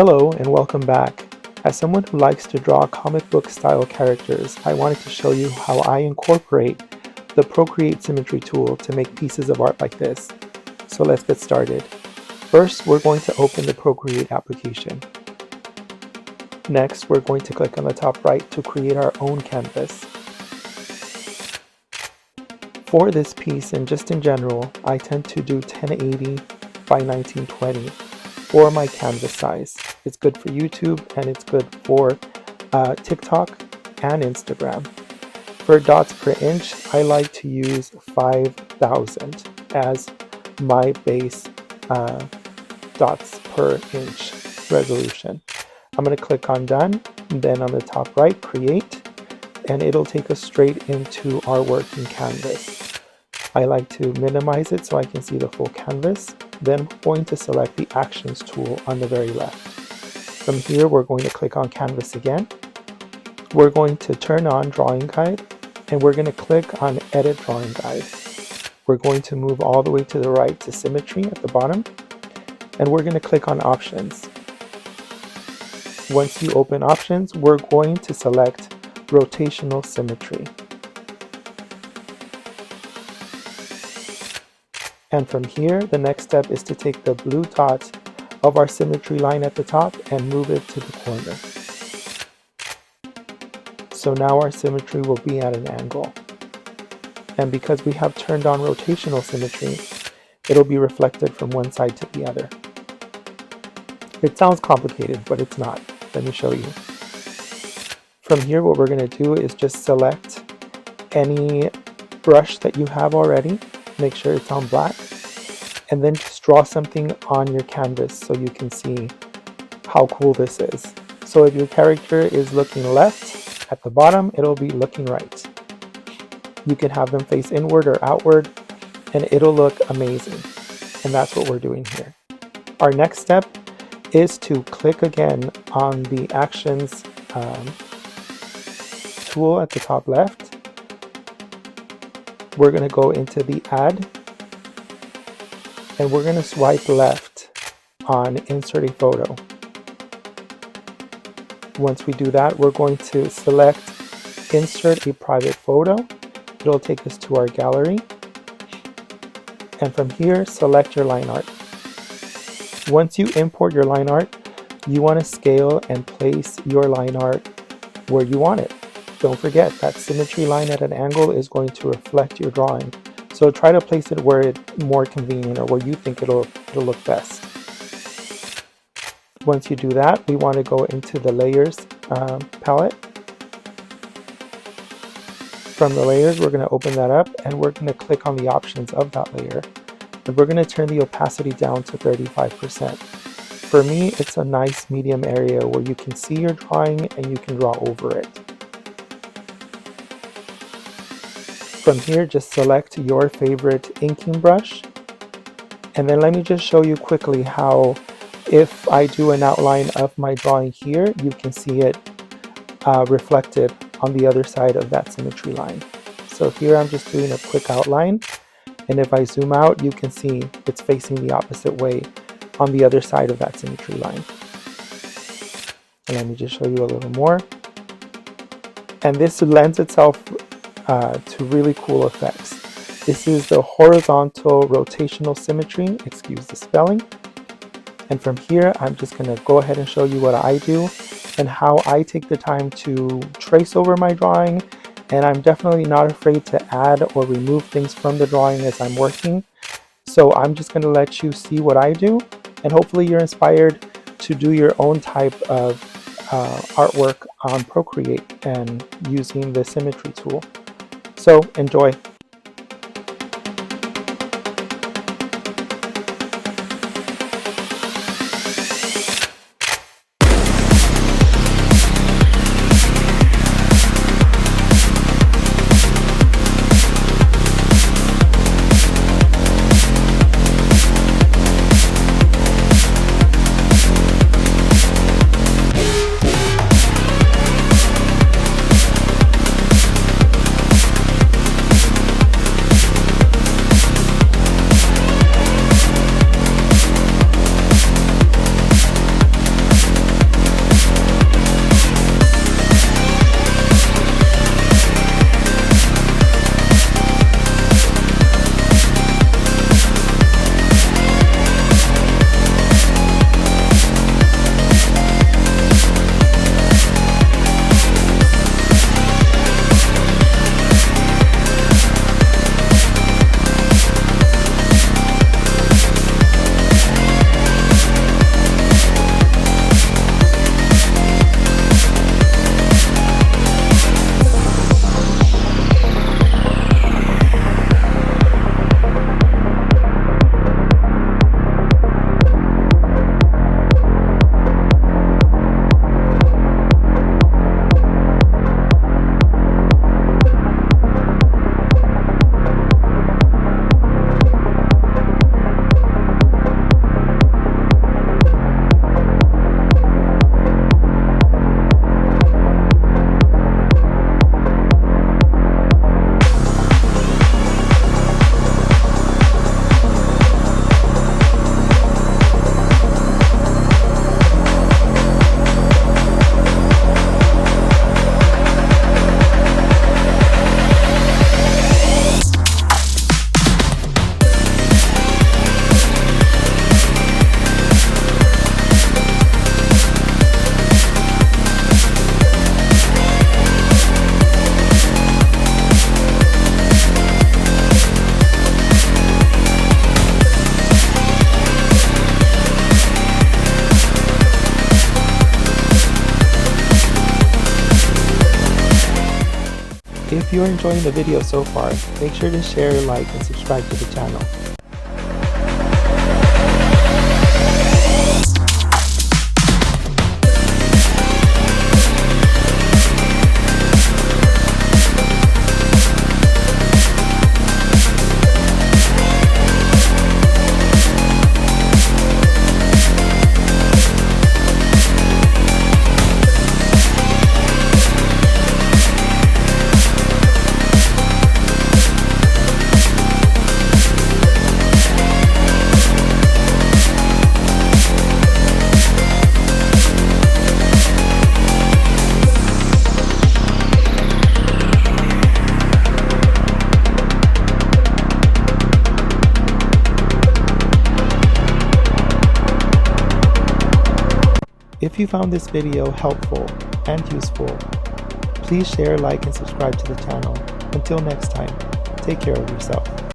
Hello and welcome back. As someone who likes to draw comic book style characters, I wanted to show you how I incorporate the Procreate Symmetry tool to make pieces of art like this. So let's get started. First, we're going to open the Procreate application. Next, we're going to click on the top right to create our own canvas. For this piece and just in general, I tend to do 1080 by 1920 for my canvas size. It's good for YouTube and it's good for TikTok and Instagram. For dots per inch, I like to use 5000 as my base dots per inch resolution. I'm going to click on done, then on the top right, create, and it'll take us straight into our working canvas. I like to minimize it so I can see the full canvas. Then we're going to select the Actions tool on the very left. From here, we're going to click on Canvas again. We're going to turn on Drawing Guide, and we're going to click on Edit Drawing Guide. We're going to move all the way to the right to Symmetry at the bottom, and we're going to click on Options. Once you open Options, we're going to select Rotational Symmetry. And from here, the next step is to take the blue dot of our symmetry line at the top and move it to the corner. So now our symmetry will be at an angle. And because we have turned on rotational symmetry, it'll be reflected from one side to the other. It sounds complicated, but it's not. Let me show you. From here, what we're going to do is just select any brush that you have already. Make sure it's on black, and then just draw something on your canvas so you can see how cool this is. So if your character is looking left at the bottom, it'll be looking right. You can have them face inward or outward, and it'll look amazing. And that's what we're doing here. Our next step is to click again on the Actions tool at the top left. We're going to go into the Add, and we're going to swipe left on Insert a Photo. Once we do that, we're going to select Insert a Private Photo. It'll take us to our gallery. And from here, select your line art. Once you import your line art, you want to scale and place your line art where you want it. Don't forget that symmetry line at an angle is going to reflect your drawing. So try to place it where it's more convenient or where you think it'll look best. Once you do that, we want to go into the Layers palette. From the layers, we're going to open that up and we're going to click on the options of that layer. And we're going to turn the opacity down to 35%. For me, it's a nice medium area where you can see your drawing and you can draw over it. From here, just select your favorite inking brush. And then let me just show you quickly how, if I do an outline of my drawing here, you can see it reflected on the other side of that symmetry line. So here I'm just doing a quick outline. And if I zoom out, you can see it's facing the opposite way on the other side of that symmetry line. And let me just show you a little more. And this lends itself to really cool effects. This is the horizontal rotational symmetry, excuse the spelling. And from here, I'm just going to go ahead and show you what I do and how I take the time to trace over my drawing. And I'm definitely not afraid to add or remove things from the drawing as I'm working. So I'm just going to let you see what I do, and hopefully you're inspired to do your own type of artwork on Procreate and using the Symmetry tool. So enjoy. If you're enjoying the video so far, make sure to share, like, and subscribe to the channel. If you found this video helpful and useful, please share, like, and subscribe to the channel. Until next time, take care of yourself.